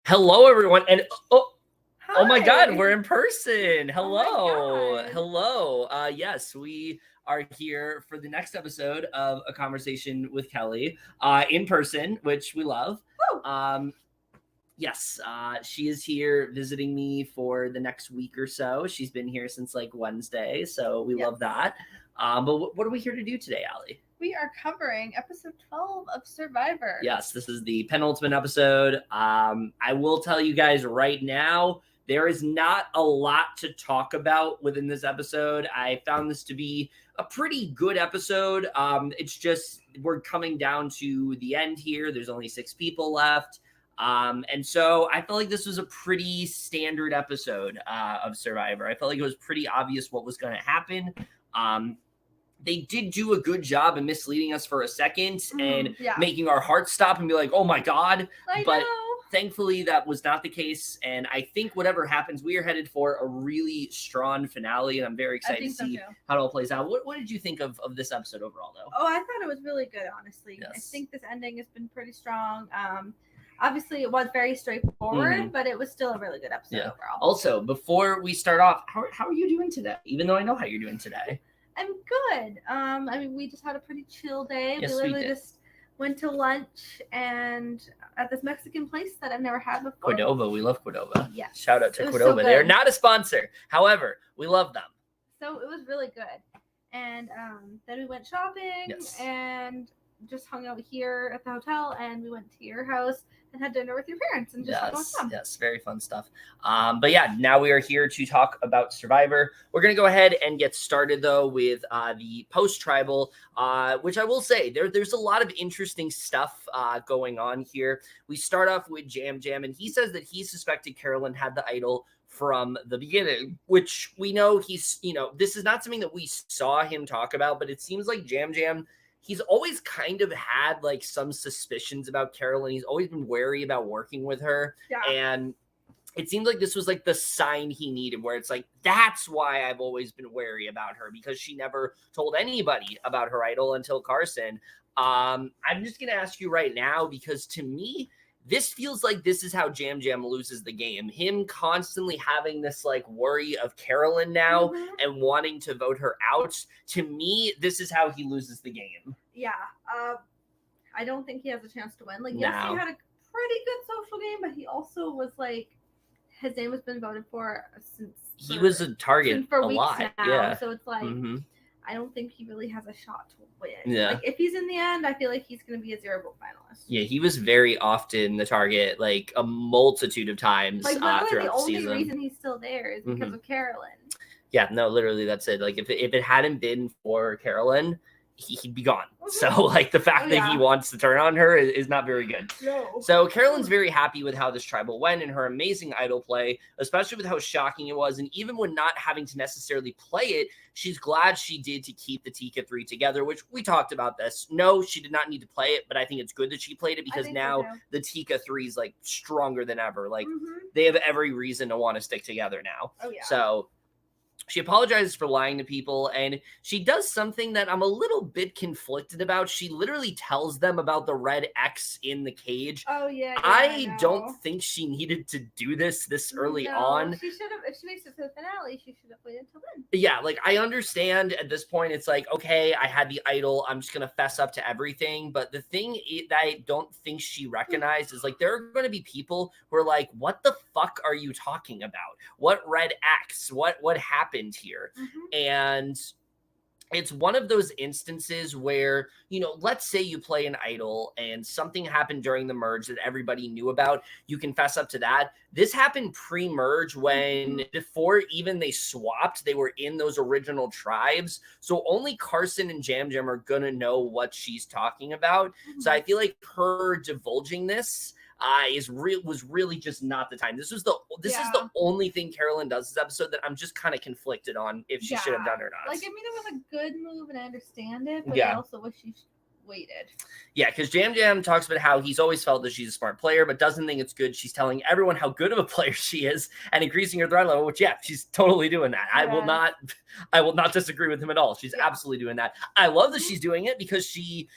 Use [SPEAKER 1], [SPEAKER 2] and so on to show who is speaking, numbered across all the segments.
[SPEAKER 1] Hello, everyone, and oh my God,
[SPEAKER 2] Hi.
[SPEAKER 1] we're in person.
[SPEAKER 2] Oh my
[SPEAKER 1] Hello,
[SPEAKER 2] God.
[SPEAKER 1] hello. Yes, we are here for the next episode of a conversation with Kely, in person, which we love.
[SPEAKER 2] Woo.
[SPEAKER 1] Um, yes, she is here visiting me for the next week or so. She's been here since like Wednesday, so we
[SPEAKER 2] Yes.
[SPEAKER 1] love that. But what are we here to do today, Allie?
[SPEAKER 2] We are covering episode 12 of Survivor.
[SPEAKER 1] Yes, this is the penultimate episode. I will tell you guys right now, there is not a lot to talk about within this episode. I found this to be a pretty good episode. It's just we're coming down to the end here. There's only 6 people left. And so I felt like this was a pretty standard episode of Survivor. I felt like it was pretty obvious what was going to happen. They did do a good job of misleading us for a second and making our hearts stop and be like, oh my God.
[SPEAKER 2] But
[SPEAKER 1] thankfully, that was not the case. And I think whatever happens, we are headed for a really strong finale. And I'm very excited to see how it all plays out. What did you think of this episode overall, though?
[SPEAKER 2] Oh, I thought it was really good, honestly.
[SPEAKER 1] Yes.
[SPEAKER 2] I think this ending has been pretty strong. Obviously, it was very straightforward, but it was still a really good episode overall.
[SPEAKER 1] Also, before we start off, how are you doing today? Even though I know how you're doing today.
[SPEAKER 2] I'm good. I mean, we just had a pretty chill day.
[SPEAKER 1] Yes,
[SPEAKER 2] we literally
[SPEAKER 1] we did.
[SPEAKER 2] just went to lunch and at this Mexican place that I've never had before.
[SPEAKER 1] Cordova. We love Cordova.
[SPEAKER 2] Yes.
[SPEAKER 1] Shout out to
[SPEAKER 2] It was
[SPEAKER 1] Cordova.
[SPEAKER 2] so
[SPEAKER 1] They're
[SPEAKER 2] good.
[SPEAKER 1] not a sponsor. However, we love them.
[SPEAKER 2] So it was really good. And then we went shopping and just hung out here at the hotel, and we went to your house and had dinner with your parents and just had fun.
[SPEAKER 1] Yes, very fun stuff. But yeah, now we are here to talk about Survivor. We're going to go ahead and get started, though, with the post-tribal, which I will say, there's a lot of interesting stuff going on here. We start off with Jam Jam, and he says that he suspected Carolyn had the idol from the beginning, which we know this is not something that we saw him talk about, but it seems like Jam Jam, he's always kind of had like some suspicions about Carolyn. He's always been wary about working with her.
[SPEAKER 2] Yeah.
[SPEAKER 1] And it seems like this was like the sign he needed, where it's like, that's why I've always been wary about her, because she never told anybody about her idol until Carson. I'm just going to ask you right now, because to me, this feels like this is how Jam Jam loses the game. Him constantly having this like worry of Carolyn now and wanting to vote her out. To me, this is how he loses the game.
[SPEAKER 2] Yeah. I don't think he has a chance to win. Like, yes, he had a pretty good social game, but he also was like, his name has been voted for since
[SPEAKER 1] he was a target
[SPEAKER 2] for
[SPEAKER 1] a
[SPEAKER 2] weeks
[SPEAKER 1] lot.
[SPEAKER 2] Now.
[SPEAKER 1] Yeah.
[SPEAKER 2] So it's like, I don't think he really has a shot to win.
[SPEAKER 1] Yeah.
[SPEAKER 2] Like, if he's in the end, I feel like he's going to be a 0-vote finalist.
[SPEAKER 1] Yeah, he was very often the target, like a multitude of times throughout
[SPEAKER 2] the
[SPEAKER 1] season.
[SPEAKER 2] The only reason he's still there is because of Carolyn.
[SPEAKER 1] Yeah, no, literally, that's it. Like, if it hadn't been for Carolyn, he'd be gone. So, like, the fact that he wants to turn on her is not very good.
[SPEAKER 2] No.
[SPEAKER 1] So, Carolyn's very happy with how this tribal went and her amazing idol play, especially with how shocking it was. And even when not having to necessarily play it, she's glad she did to keep the Tika 3 together, which we talked about this. No, she did not need to play it, but I think it's good that she played it, because now the Tika 3 is, like, stronger than ever. Like, they have every reason to want to stick together now.
[SPEAKER 2] Oh, yeah.
[SPEAKER 1] So she apologizes for lying to people, and she does something that I'm a little bit conflicted about. She literally tells them about the red X in the cage.
[SPEAKER 2] Oh, yeah.
[SPEAKER 1] I don't think she needed to do this early on.
[SPEAKER 2] She should have, if she makes it to the finale, she should have waited until then.
[SPEAKER 1] Yeah, like, I understand at this point, it's like, okay, I had the idol, I'm just going to fess up to everything. But the thing that I don't think she recognized is, like, there are going to be people who are like, what the fuck are you talking about? What red X? What happened here? And it's one of those instances where, let's say you play an idol and something happened during the merge that everybody knew about. You can fess up to that. This happened pre-merge, when before even they swapped, they were in those original tribes. So only Carson and Jam Jam are going to know what she's talking about. So I feel like her divulging this was really just not the time. This is the only thing Carolyn does this episode that I'm just kind of conflicted on if she should have done or not.
[SPEAKER 2] Like, I mean, it was a good move and I understand it, but I also wish she waited.
[SPEAKER 1] Yeah, because Jam Jam talks about how he's always felt that she's a smart player, but doesn't think it's good. She's telling everyone how good of a player she is and increasing her threat level, which, yeah, she's totally doing that. I will not disagree with him at all. She's absolutely doing that. I love that she's doing it because she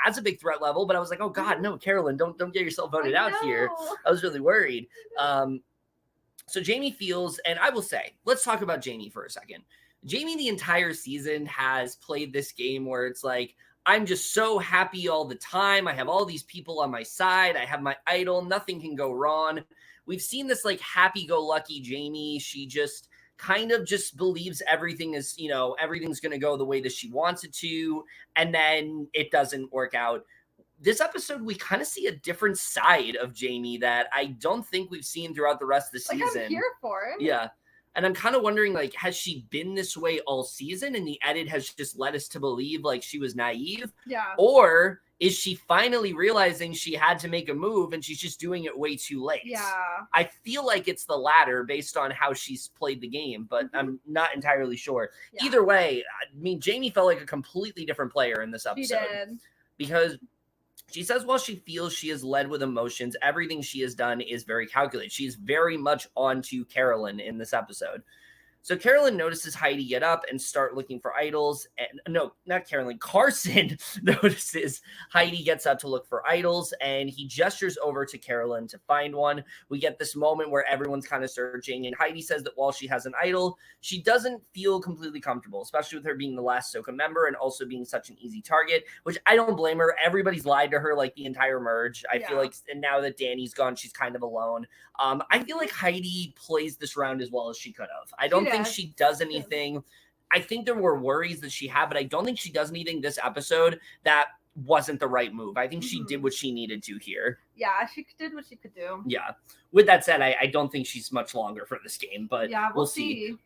[SPEAKER 1] has a big threat level, but I was like, oh God, no, Carolyn, don't get yourself voted out here. I was really worried. So Jamie feels, and I will say, let's talk about Jamie for a second. Jamie the entire season has played this game where it's like, I'm just so happy all the time. I have all these people on my side. I have my idol. Nothing can go wrong. We've seen this like happy-go-lucky Jamie. She just kind of just believes everything is, everything's going to go the way that she wants it to. And then it doesn't work out. This episode, we kind of see a different side of Jamie that I don't think we've seen throughout the rest of the season.
[SPEAKER 2] I'm here for it.
[SPEAKER 1] Yeah. And I'm kind of wondering, like, has she been this way all season and the edit has just led us to believe, like, she was naive?
[SPEAKER 2] Yeah.
[SPEAKER 1] Or is she finally realizing she had to make a move and she's just doing it way too late?
[SPEAKER 2] Yeah.
[SPEAKER 1] I feel like it's the latter based on how she's played the game, but I'm not entirely sure. Yeah. Either way, I mean, Jamie felt like a completely different player in this episode.
[SPEAKER 2] She did.
[SPEAKER 1] Because she says while she feels she is led with emotions, everything she has done is very calculated. She's very much on to Carolyn in this episode. So Carolyn notices Heidi get up and start looking for idols. And no, not Carolyn. Carson notices Heidi gets up to look for idols, and he gestures over to Carolyn to find one. We get this moment where everyone's kind of searching, and Heidi says that while she has an idol, she doesn't feel completely comfortable, especially with her being the last Soka member and also being such an easy target, which I don't blame her. Everybody's lied to her like the entire merge. I feel like, and now that Danny's gone, she's kind of alone. I feel like Heidi plays this round as well as she could have. I don't think she does anything. I think there were worries that she had, but I don't think she does anything this episode that wasn't the right move. I think she did what she needed to here.
[SPEAKER 2] Yeah, she did what she could do.
[SPEAKER 1] Yeah. With that said, I don't think she's much longer for this game, but
[SPEAKER 2] yeah, we'll see.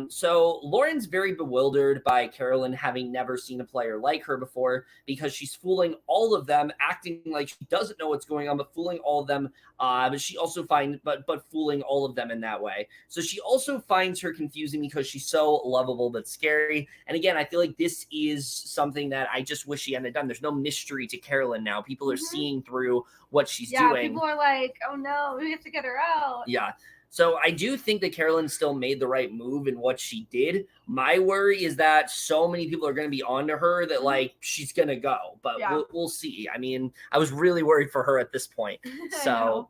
[SPEAKER 1] So Lauren's very bewildered by Carolyn having never seen a player like her before because she's fooling all of them, acting like she doesn't know what's going on, but fooling all of them. But she also but fooling all of them in that way. So she also finds her confusing because she's so lovable but scary. And again, I feel like this is something that I just wish she hadn't done. There's no mystery to Carolyn now. People are seeing through what she's doing.
[SPEAKER 2] People are like, oh no, we have to get her out.
[SPEAKER 1] Yeah. So I do think that Carolyn still made the right move in what she did. My worry is that so many people are going to be onto her that like she's going to go, but we'll see. I mean, I was really worried for her at this point. So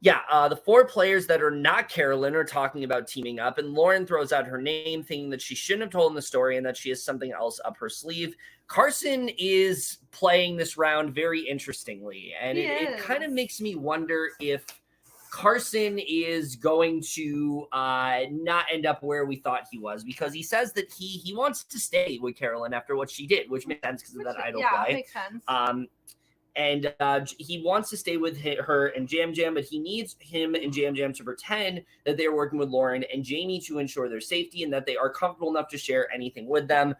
[SPEAKER 1] yeah, the four players that are not Carolyn are talking about teaming up, and Lauren throws out her name, thinking that she shouldn't have told in the story and that she has something else up her sleeve. Carson is playing this round very interestingly, and it kind of makes me wonder if Carson is going to not end up where we thought he was, because he says that he wants to stay with Carolyn after what she did, which makes sense because of that idol play.
[SPEAKER 2] Yeah, makes sense.
[SPEAKER 1] And he wants to stay with her and Jam Jam, but he needs him and Jam Jam to pretend that they're working with Lauren and Jamie to ensure their safety and that they are comfortable enough to share anything with them.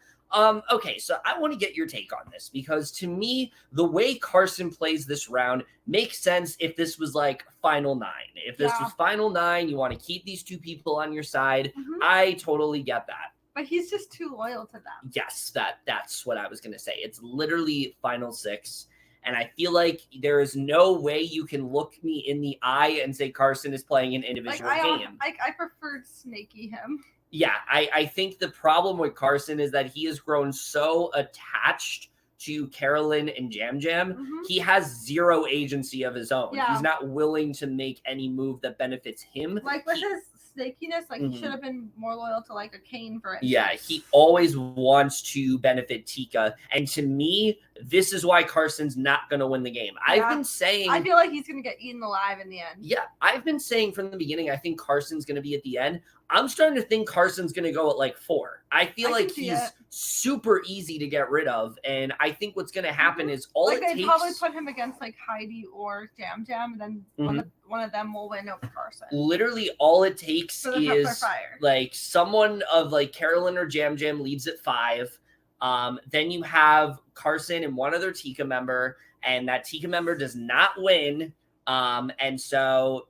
[SPEAKER 1] Okay, so I want to get your take on this, because to me, the way Carson plays this round makes sense if this was like Final 9. If this was Final 9, you want to keep these two people on your side. I totally get that.
[SPEAKER 2] But he's just too loyal to them.
[SPEAKER 1] Yes, that's what I was going to say. It's literally Final 6. And I feel like there is no way you can look me in the eye and say Carson is playing an individual game.
[SPEAKER 2] I preferred Snaky him.
[SPEAKER 1] Yeah, I think the problem with Carson is that he has grown so attached to Carolyn and Jam Jam. He has zero agency of his own. He's not willing to make any move that benefits him.
[SPEAKER 2] Like with his snakiness, like he should have been more loyal to like a Kane, for instance.
[SPEAKER 1] Yeah, he always wants to benefit Tika. And to me, this is why Carson's not going to win the game. I've been saying...
[SPEAKER 2] I feel like he's going to get eaten alive in the end.
[SPEAKER 1] Yeah, I've been saying from the beginning, I think Carson's going to be at the end. I'm starting to think Carson's going to go at like 4. I feel like he's super easy to get rid of. And I think what's going to happen is all it takes...
[SPEAKER 2] They'd probably put him against like Heidi or Jam Jam, and then one of them will win over Carson.
[SPEAKER 1] Literally all it takes is like someone of like Carolyn or Jam Jam leaves at 5. Then you have Carson and one other Tika member, and that Tika member does not win. And so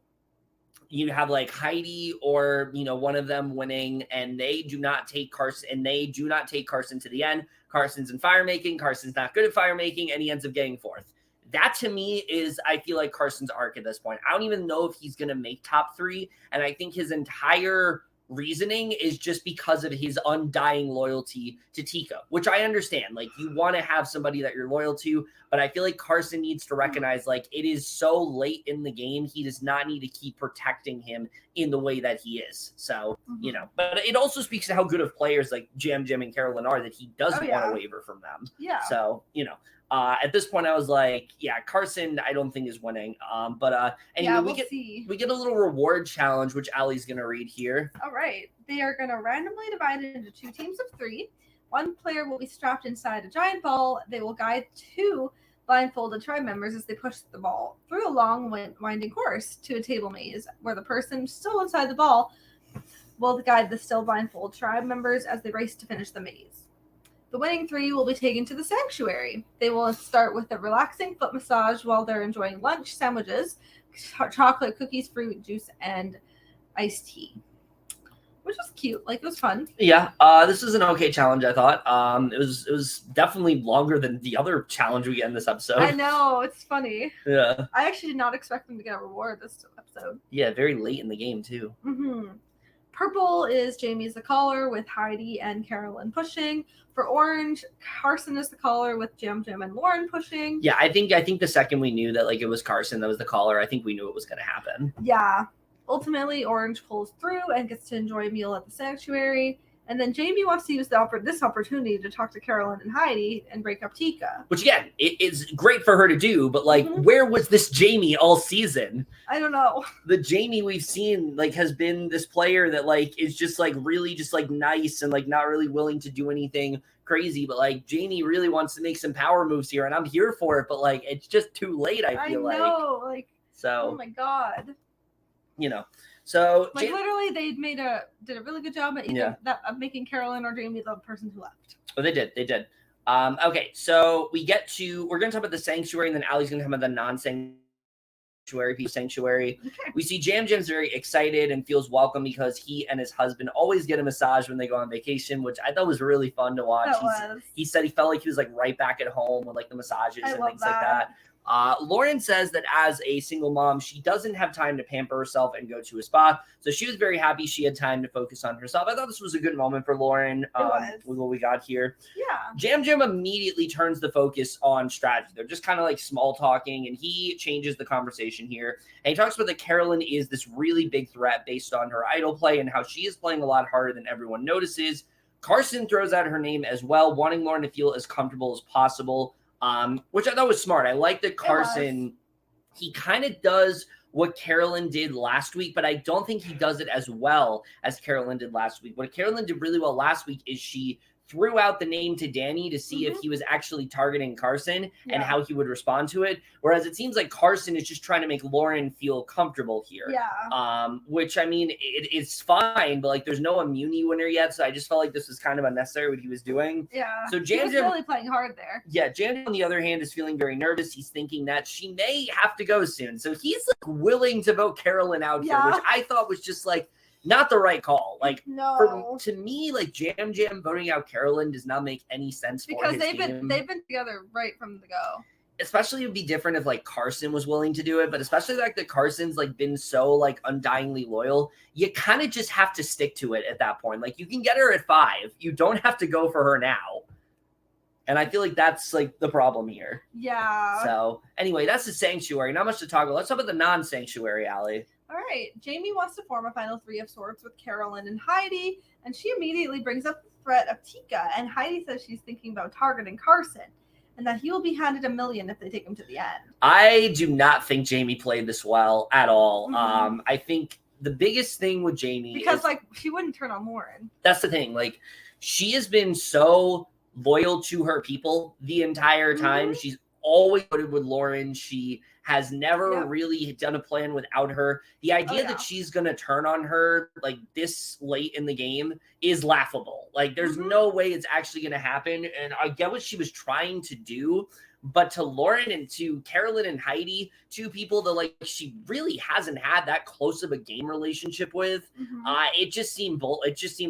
[SPEAKER 1] you have like Heidi or, one of them winning, and they do not take Carson to the end. Carson's in fire making. Carson's not good at fire making, and he ends up getting fourth. That to me is, I feel like Carson's arc at this point. I don't even know if he's going to make top 3. And I think his entire reasoning is just because of his undying loyalty to Tika, which I understand. Like, you want to have somebody that you're loyal to, but I feel like Carson needs to recognize, like, it is so late in the game. He does not need to keep protecting him in the way that he is. So, you know, but it also speaks to how good of players like Jam and Carolyn are that he doesn't want to waver from them.
[SPEAKER 2] Yeah.
[SPEAKER 1] So, you know, at this point I was like, yeah, Carson, I don't think is winning. But anyway, we get a little reward challenge, which Allie's going to read here.
[SPEAKER 2] All right. They are going to randomly divide it into 2 teams of 3. One player will be strapped inside a giant ball. They will guide 2 blindfolded tribe members as they push the ball through a long winding course to a table maze where the person still inside the ball will guide the still blindfolded tribe members as they race to finish the maze. The winning 3 will be taken to the sanctuary. They will start with a relaxing foot massage while they're enjoying lunch sandwiches, chocolate, cookies, fruit juice, and iced tea. Which was cute. Like, it was fun.
[SPEAKER 1] Yeah, this is an okay challenge, I thought. It was definitely longer than the other challenge we get in this episode.
[SPEAKER 2] I know, it's funny.
[SPEAKER 1] Yeah.
[SPEAKER 2] I actually did not expect them to get a reward this episode.
[SPEAKER 1] Yeah, very late in the game, too.
[SPEAKER 2] Mm-hmm. Purple is Jamie's the caller with Heidi and Carolyn pushing. For orange, Carson is the caller with Jam and Lauren pushing.
[SPEAKER 1] Yeah, I think the second we knew that, like, it was Carson that was the caller, I think we knew it was going to happen.
[SPEAKER 2] Yeah. Ultimately, Orange pulls through and gets to enjoy a meal at the sanctuary. And then Jamie wants to use this opportunity to talk to Carolyn and Heidi and break up Tika.
[SPEAKER 1] Which, again, it is great for her to do, but, like, where was this Jamie all season?
[SPEAKER 2] I don't know.
[SPEAKER 1] The Jamie we've seen, like, has been this player that, like, is just, like, really just, like, nice and, like, not really willing to do anything crazy. But, like, Jamie really wants to make some power moves here, and I'm here for it, but, like, it's just too late, I feel like.
[SPEAKER 2] I know, like,
[SPEAKER 1] so,
[SPEAKER 2] oh, my God.
[SPEAKER 1] You know. So
[SPEAKER 2] like literally, they did a really good job at of making Carolyn or Jamie the person who left.
[SPEAKER 1] Oh, they did. Okay, so we're going to talk about the sanctuary, and then Allie's going to talk about the sanctuary. Okay. We see Jam's very excited and feels welcome because he and his husband always get a massage when they go on vacation, which I thought was really fun to watch. He said he felt like he was like right back at home with like the massages and things like that. Lauren says that as a single mom, she doesn't have time to pamper herself and go to a spa. So she was very happy she had time to focus on herself. I thought this was a good moment for Lauren with what we got here.
[SPEAKER 2] Yeah.
[SPEAKER 1] Jam immediately turns the focus on strategy. They're just kind of like small talking, and he changes the conversation here. And he talks about that Carolyn is this really big threat based on her idol play and how she is playing a lot harder than everyone notices. Carson throws out her name as well, wanting Lauren to feel as comfortable as possible. Which I thought was smart. I like that Carson, he kind of does what Carolyn did last week, but I don't think he does it as well as Carolyn did last week. What Carolyn did really well last week is she threw out the name to Danny to see if he was actually targeting Carson and how he would respond to it. Whereas it seems like Carson is just trying to make Lauren feel comfortable here.
[SPEAKER 2] Yeah.
[SPEAKER 1] Which, I mean, it's fine, but like there's no immunity winner yet. So I just felt like this was kind of unnecessary what he was doing.
[SPEAKER 2] Yeah.
[SPEAKER 1] So Jam
[SPEAKER 2] was really playing hard there.
[SPEAKER 1] Yeah. Jam, on the other hand, is feeling very nervous. He's thinking that she may have to go soon. So he's like willing to vote Carolyn out here, which I thought was just like, not the right call. Like, to me, like Jam voting out Carolyn does not make any sense
[SPEAKER 2] because they've been together right from the go.
[SPEAKER 1] Especially it would be different if like Carson was willing to do it, but especially like that Carson's like been so like undyingly loyal. You kind of just have to stick to it at that point. Like you can get her at 5. You don't have to go for her now. And I feel like that's like the problem here.
[SPEAKER 2] Yeah.
[SPEAKER 1] So anyway, that's the sanctuary. Not much to talk about. Let's talk about the non-sanctuary, Allie.
[SPEAKER 2] All right. Jamie wants to form a final 3 of swords with Carolyn and Heidi, and she immediately brings up the threat of Tika, and Heidi says she's thinking about targeting Carson, and that he will be handed $1 million if they take him to the end.
[SPEAKER 1] I do not think Jamie played this well at all. I think the biggest thing with Jamie
[SPEAKER 2] because like she wouldn't turn on Lauren.
[SPEAKER 1] That's the thing. Like she has been so loyal to her people the entire time. She's always voted with Lauren. She has never really done a plan without her. The idea that she's going to turn on her like this late in the game is laughable. Like there's no way it's actually going to happen. And I get what she was trying to do, But to Lauren and to Carolyn and Heidi, two people that like she really hasn't had that close of a game relationship with, it just seemed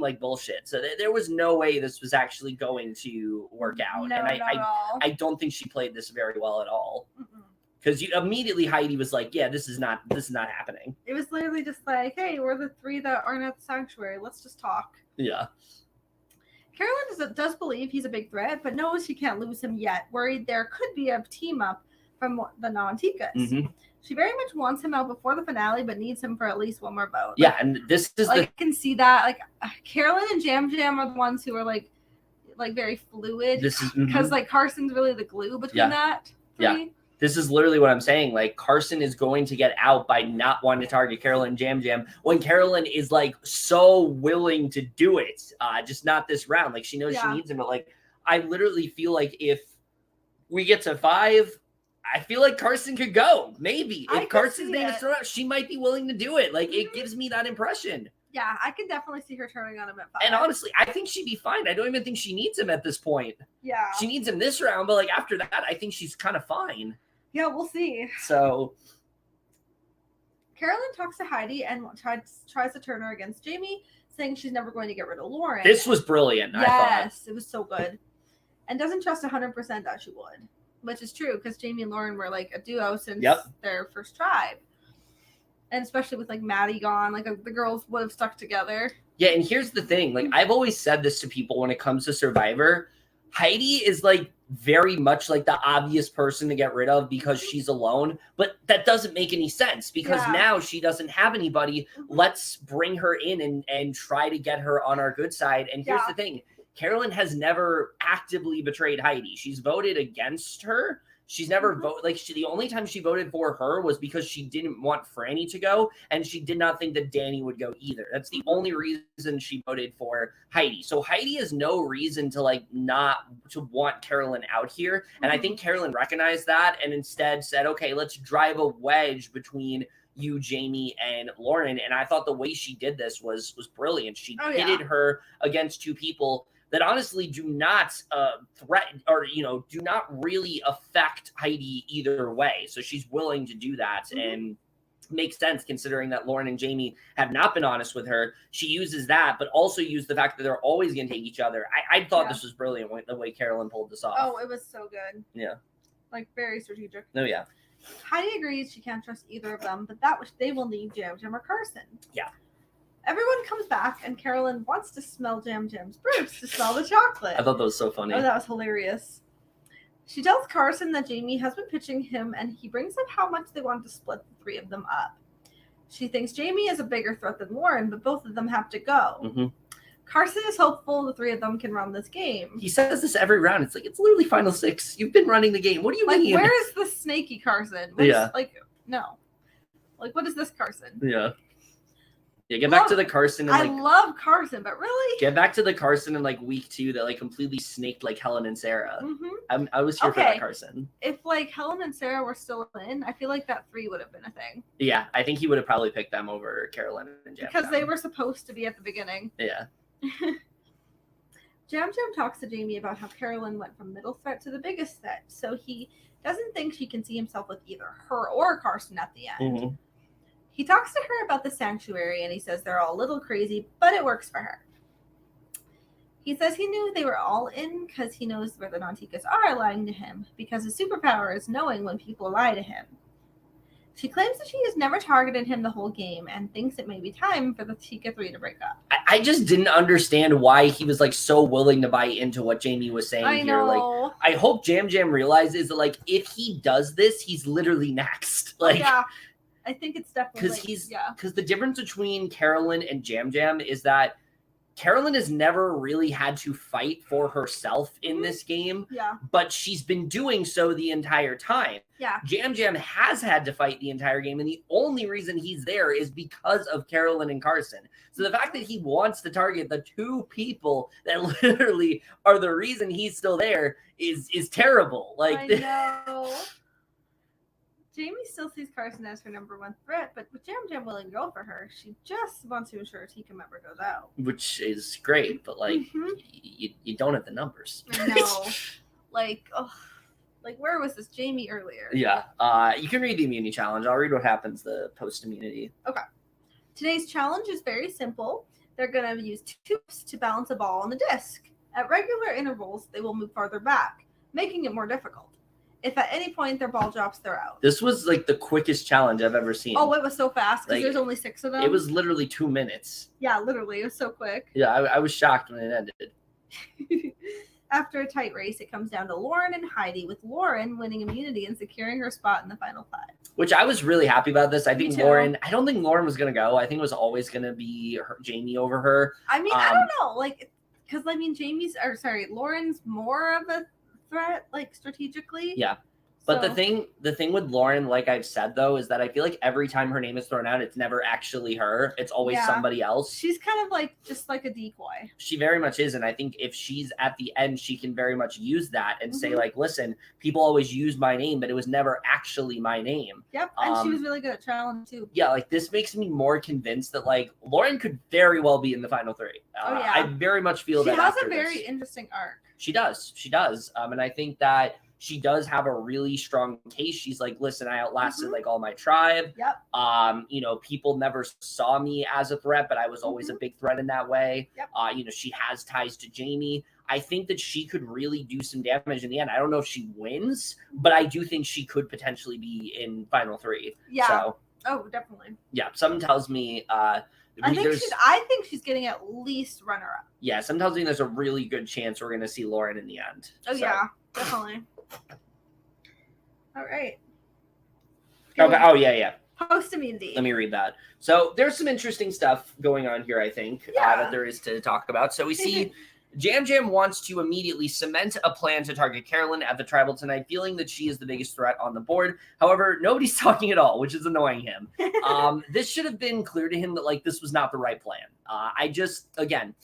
[SPEAKER 1] like bullshit. So there was no way this was actually going to work out.
[SPEAKER 2] No,
[SPEAKER 1] and
[SPEAKER 2] not at all.
[SPEAKER 1] I don't think she played this very well at all. Because immediately Heidi was like, yeah, this is not happening.
[SPEAKER 2] It was literally just like, hey, we're the three that aren't at the sanctuary. Let's just talk.
[SPEAKER 1] Yeah.
[SPEAKER 2] Carolyn does believe he's a big threat, but knows she can't lose him yet, worried there could be a team up from the non-Ticas. She very much wants him out before the finale, but needs him for at least one more vote.
[SPEAKER 1] Yeah, and this is
[SPEAKER 2] I can see that. Like, Carolyn and Jam Jam are the ones who are like very fluid.
[SPEAKER 1] This is
[SPEAKER 2] because like Carson's really the glue between that three.
[SPEAKER 1] Yeah. This is literally what I'm saying. Like, Carson is going to get out by not wanting to target Carolyn and Jam Jam when Carolyn is like so willing to do it. Just not this round. Like, she knows she needs him. But like, I literally feel like if we get to 5, I feel like Carson could go. Maybe if Carson's name is thrown out, she might be willing to do it. Like, it gives me that impression.
[SPEAKER 2] Yeah, I can definitely see her turning on him at 5.
[SPEAKER 1] And honestly, I think she'd be fine. I don't even think she needs him at this point.
[SPEAKER 2] Yeah.
[SPEAKER 1] She needs him this round, but like after that, I think she's kind of fine.
[SPEAKER 2] Yeah, we'll see.
[SPEAKER 1] So
[SPEAKER 2] Carolyn talks to Heidi and tries to turn her against Jamie, saying she's never going to get rid of Lauren.
[SPEAKER 1] This was brilliant.
[SPEAKER 2] Yes, it was so good. And doesn't trust 100% that she would, which is true because Jamie and Lauren were like a duo since their first tribe. And especially with like Maddie gone, like the girls would have stuck together.
[SPEAKER 1] Yeah, and here's the thing. Like, I've always said this to people when it comes to Survivor. Heidi is like very much like the obvious person to get rid of because she's alone, but that doesn't make any sense because now she doesn't have anybody. Let's bring her in and try to get her on our good side. And here's the thing. Carolyn has never actively betrayed Heidi. She's voted against her. She's never voted. Like, the only time she voted for her was because she didn't want Franny to go, and she did not think that Danny would go either. That's the only reason she voted for Heidi. So Heidi has no reason to like not to want Carolyn out here. And I think Carolyn recognized that and instead said, okay, let's drive a wedge between you, Jamie, and Lauren. And I thought the way she did this was brilliant. She pitted her against two people that honestly do not threaten or, do not really affect Heidi either way. So she's willing to do that and makes sense considering that Lauren and Jamie have not been honest with her. She uses that, but also used the fact that they're always going to take each other. I thought this was brilliant the way Carolyn pulled this off.
[SPEAKER 2] Oh, it was so good.
[SPEAKER 1] Yeah.
[SPEAKER 2] Like, very strategic.
[SPEAKER 1] Oh, yeah.
[SPEAKER 2] Heidi agrees she can't trust either of them, but that they will need Jam Jam or Carson.
[SPEAKER 1] Yeah.
[SPEAKER 2] Everyone comes back, and Carolyn wants to smell Jam Jam's brews to smell the chocolate.
[SPEAKER 1] I thought that was so funny.
[SPEAKER 2] Oh, that was hilarious. She tells Carson that Jamie has been pitching him, and he brings up how much they want to split the three of them up. She thinks Jamie is a bigger threat than Lauren, but both of them have to go. Carson is hopeful the three of them can run this game.
[SPEAKER 1] He says this every round. It's like, it's literally final 6. You've been running the game. What do you mean?
[SPEAKER 2] Where is the snaky Carson? No. Like, what is this Carson?
[SPEAKER 1] Yeah. Yeah, get back to the Carson. And,
[SPEAKER 2] I love Carson, but really?
[SPEAKER 1] Get back to the Carson in like week 2 that like completely snaked like Helen and Sarah. I was here for that Carson.
[SPEAKER 2] If like Helen and Sarah were still in, I feel like that 3 would have been a thing.
[SPEAKER 1] Yeah, I think he would have probably picked them over Carolyn and Jam
[SPEAKER 2] because they were supposed to be at the beginning.
[SPEAKER 1] Yeah.
[SPEAKER 2] Jam Jam talks to Jamie about how Carolyn went from middle threat to the biggest threat, so he doesn't think she can see himself with either her or Carson at the end. He talks to her about the sanctuary, and he says they're all a little crazy, but it works for her. He says he knew they were all in because he knows where the non-Ticas are lying to him, because his superpower is knowing when people lie to him. She claims that she has never targeted him the whole game and thinks it may be time for the Tica 3 to break up.
[SPEAKER 1] I just didn't understand why he was like so willing to buy into what Jamie was saying
[SPEAKER 2] I
[SPEAKER 1] here.
[SPEAKER 2] know.
[SPEAKER 1] Like, I hope Jam Jam realizes that like if he does this, he's literally next. Like,
[SPEAKER 2] yeah. I think it's definitely
[SPEAKER 1] because the difference between Carolyn and Jam Jam is that Carolyn has never really had to fight for herself in this game, but she's been doing so the entire time.
[SPEAKER 2] Yeah.
[SPEAKER 1] Jam Jam has had to fight the entire game, and the only reason he's there is because of Carolyn and Carson. So the fact that he wants to target the 2 people that literally are the reason he's still there is terrible. Like,
[SPEAKER 2] I know. Jamie still sees Carson as her number 1 threat, but with Jam Jam willing to go for her, she just wants to ensure a Tica member goes out.
[SPEAKER 1] Which is great, but like you don't have the numbers.
[SPEAKER 2] I know. like Like, where was this Jamie earlier?
[SPEAKER 1] Yeah. You can read the immunity challenge. I'll read what happens the post immunity.
[SPEAKER 2] Okay. Today's challenge is very simple. They're going to use tubes to balance a ball on the disc. At regular intervals, they will move farther back, making it more difficult. If at any point their ball drops, they're out.
[SPEAKER 1] This was like the quickest challenge I've ever seen.
[SPEAKER 2] Oh, it was so fast because
[SPEAKER 1] Like,
[SPEAKER 2] there's only 6 of them.
[SPEAKER 1] It was literally 2 minutes.
[SPEAKER 2] Yeah, literally. It was so quick.
[SPEAKER 1] Yeah, I was shocked when it ended.
[SPEAKER 2] After a tight race, it comes down to Lauren and Heidi, with Lauren winning immunity and securing her spot in the final 5.
[SPEAKER 1] Which I was really happy about this. I
[SPEAKER 2] Me
[SPEAKER 1] think
[SPEAKER 2] too.
[SPEAKER 1] I don't think Lauren was going to go. I think it was always going to be Jamie over her.
[SPEAKER 2] I mean, I don't know. Like, because, I mean, Lauren's more of a threat, like, strategically.
[SPEAKER 1] Yeah. But
[SPEAKER 2] So-
[SPEAKER 1] the thing with Lauren, like I've said though, is that I feel like every time her name is thrown out, it's never actually her. It's always
[SPEAKER 2] Yeah.
[SPEAKER 1] somebody else.
[SPEAKER 2] She's kind of like just like a decoy.
[SPEAKER 1] She very much is, and I think if she's at the end, she can very much use that and say
[SPEAKER 2] Mhm.
[SPEAKER 1] like, "Listen, people always use my name, but it was never actually my name."
[SPEAKER 2] Yep, and she was really good at challenge too.
[SPEAKER 1] Yeah, like this makes me more convinced that like Lauren could very well be in the final 3.
[SPEAKER 2] Oh, yeah.
[SPEAKER 1] I very much feel
[SPEAKER 2] She
[SPEAKER 1] that
[SPEAKER 2] has
[SPEAKER 1] after
[SPEAKER 2] a very
[SPEAKER 1] this.
[SPEAKER 2] interesting arc.
[SPEAKER 1] She does. And I think that she does have a really strong case. She's like, listen, I outlasted
[SPEAKER 2] Mhm.
[SPEAKER 1] like all my tribe.
[SPEAKER 2] Yep.
[SPEAKER 1] People never saw me as a threat, but I was always a big threat in that way.
[SPEAKER 2] Yep.
[SPEAKER 1] She has ties to Jamie. I think that she could really do some damage in the end. I don't know if she wins, but I do think she could potentially be in final 3.
[SPEAKER 2] Yeah.
[SPEAKER 1] So
[SPEAKER 2] Oh, definitely.
[SPEAKER 1] yeah, something tells me
[SPEAKER 2] I think she's getting at least runner up.
[SPEAKER 1] yeah, something tells me there's a really good chance we're gonna see Lauren in the end.
[SPEAKER 2] Oh
[SPEAKER 1] So-
[SPEAKER 2] yeah, definitely. All right.
[SPEAKER 1] Okay. Oh yeah.
[SPEAKER 2] Post immunity.
[SPEAKER 1] Let me read that. So there's some interesting stuff going on here, I think,
[SPEAKER 2] Yeah.
[SPEAKER 1] that there is to talk about. So we see Jam Jam wants to immediately cement a plan to target Carolyn at the tribal tonight, feeling that she is the biggest threat on the board. However, nobody's talking at all, which is annoying him. This should have been clear to him that like this was not the right plan. Again,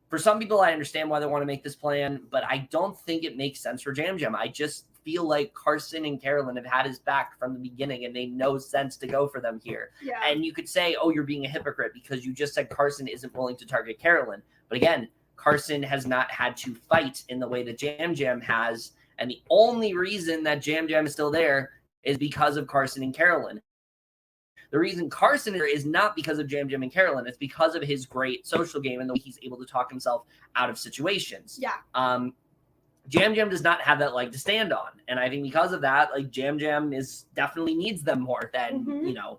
[SPEAKER 1] for some people, I understand why they want to make this plan, but I don't think it makes sense for Jam Jam. I just feel like Carson and Carolyn have had his back from the beginning, and they know sense to go for them here.
[SPEAKER 2] Yeah.
[SPEAKER 1] And you could say, oh, you're being a hypocrite because you just said Carson isn't willing to target Carolyn. But again, Carson has not had to fight in the way that Jam Jam has. And the only reason that Jam Jam is still there is because of Carson and Carolyn. The reason Carson is not because of Jam Jam and Carolyn. It's because of his great social game and the way he's able to talk himself out of situations.
[SPEAKER 2] Yeah.
[SPEAKER 1] Jam Jam does not have that leg to stand on. And I think because of that, like Jam Jam definitely needs them more than,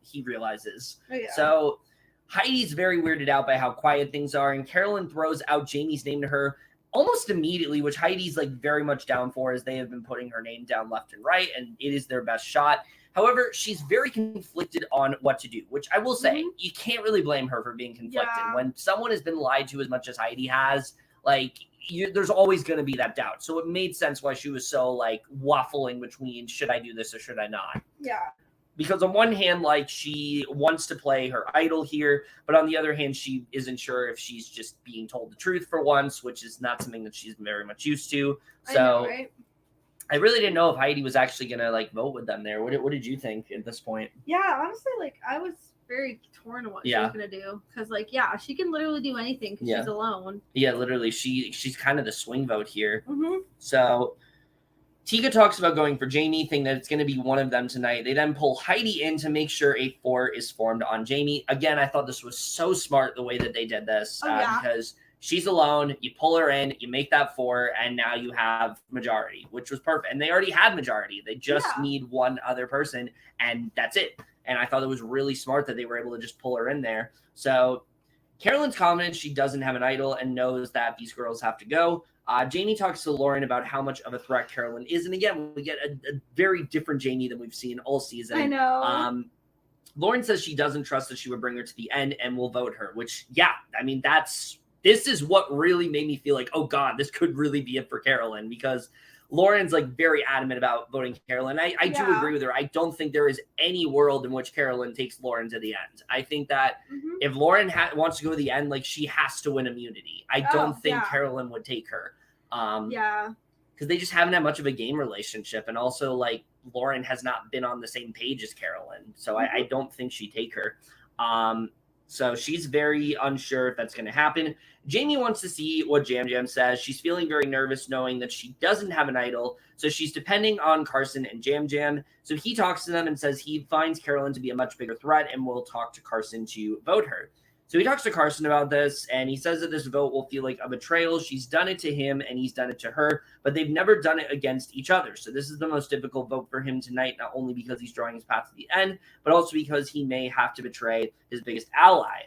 [SPEAKER 1] he realizes.
[SPEAKER 2] Oh, yeah.
[SPEAKER 1] So Heidi's very weirded out by how quiet things are. And Carolyn throws out Jamie's name to her almost immediately, which Heidi's like very much down for, as they have been putting her name down left and right. And it is their best shot. However, she's very conflicted on what to do, which I will say, you can't really blame her for being conflicted.
[SPEAKER 2] Yeah.
[SPEAKER 1] When someone has been lied to as much as Heidi has, like, there's always going to be that doubt. So it made sense why she was so, like, waffling between should I do this or should I not?
[SPEAKER 2] Yeah.
[SPEAKER 1] Because on one hand, like, she wants to play her idol here, but on the other hand, she isn't sure if she's just being told the truth for once, which is not something that she's very much used to. So
[SPEAKER 2] I know, right?
[SPEAKER 1] I really didn't know if Heidi was actually going to, like, vote with them there. What did you think at this point?
[SPEAKER 2] Yeah, honestly, like, I was very torn on what she was going to do. Because, like, yeah, she can literally do anything because she's alone.
[SPEAKER 1] Yeah, literally. She's kind of the swing vote here.
[SPEAKER 2] Mm-hmm.
[SPEAKER 1] So Tika talks about going for Jamie, thinking that it's going to be one of them tonight. They then pull Heidi in to make sure a 4 is formed on Jamie. Again, I thought this was so smart the way that they did this. Because she's alone, you pull her in, you make that 4, and now you have majority, which was perfect. And they already had majority. They just need one other person, and that's it. And I thought it was really smart that they were able to just pull her in there. So Carolyn's confident she doesn't have an idol and knows that these girls have to go. Jamie talks to Lauren about how much of a threat Carolyn is. And again, we get a very different Jamie than we've seen all season.
[SPEAKER 2] I know.
[SPEAKER 1] Lauren says she doesn't trust that she would bring her to the end and will vote her, which, yeah, I mean, this is what really made me feel like, oh God, this could really be it for Carolyn, because Lauren's like very adamant about voting Carolyn. I do agree with her. I don't think there is any world in which Carolyn takes Lauren to the end. I think that if Lauren wants to go to the end, like she has to win immunity. I don't think Carolyn would take her. Because they just haven't had much of a game relationship. And also like Lauren has not been on the same page as Carolyn. So I don't think she'd take her. So she's very unsure if that's going to happen. Jamie wants to see what Jam Jam says. She's feeling very nervous knowing that she doesn't have an idol. So she's depending on Carson and Jam Jam. So he talks to them and says he finds Carolyn to be a much bigger threat and will talk to Carson to vote her. So he talks to Carson about this, and he says that this vote will feel like a betrayal. She's done it to him, and he's done it to her, but they've never done it against each other. So this is the most difficult vote for him tonight, not only because he's drawing his path to the end, but also because he may have to betray his biggest ally.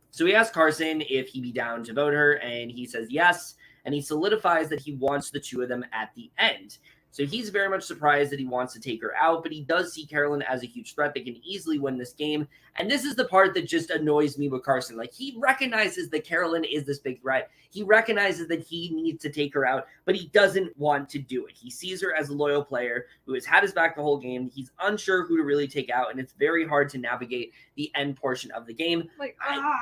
[SPEAKER 1] So he asks Carson if he'd be down to vote her, and he says yes, and he solidifies that he wants the two of them at the end. So he's very much surprised that he wants to take her out, but he does see Carolyn as a huge threat that can easily win this game. And this is the part that just annoys me with Carson. Like, he recognizes that Carolyn is this big threat. He recognizes that he needs to take her out, but he doesn't want to do it. He sees her as a loyal player who has had his back the whole game. He's unsure who to really take out, and it's very hard to navigate the end portion of the game.
[SPEAKER 2] Like,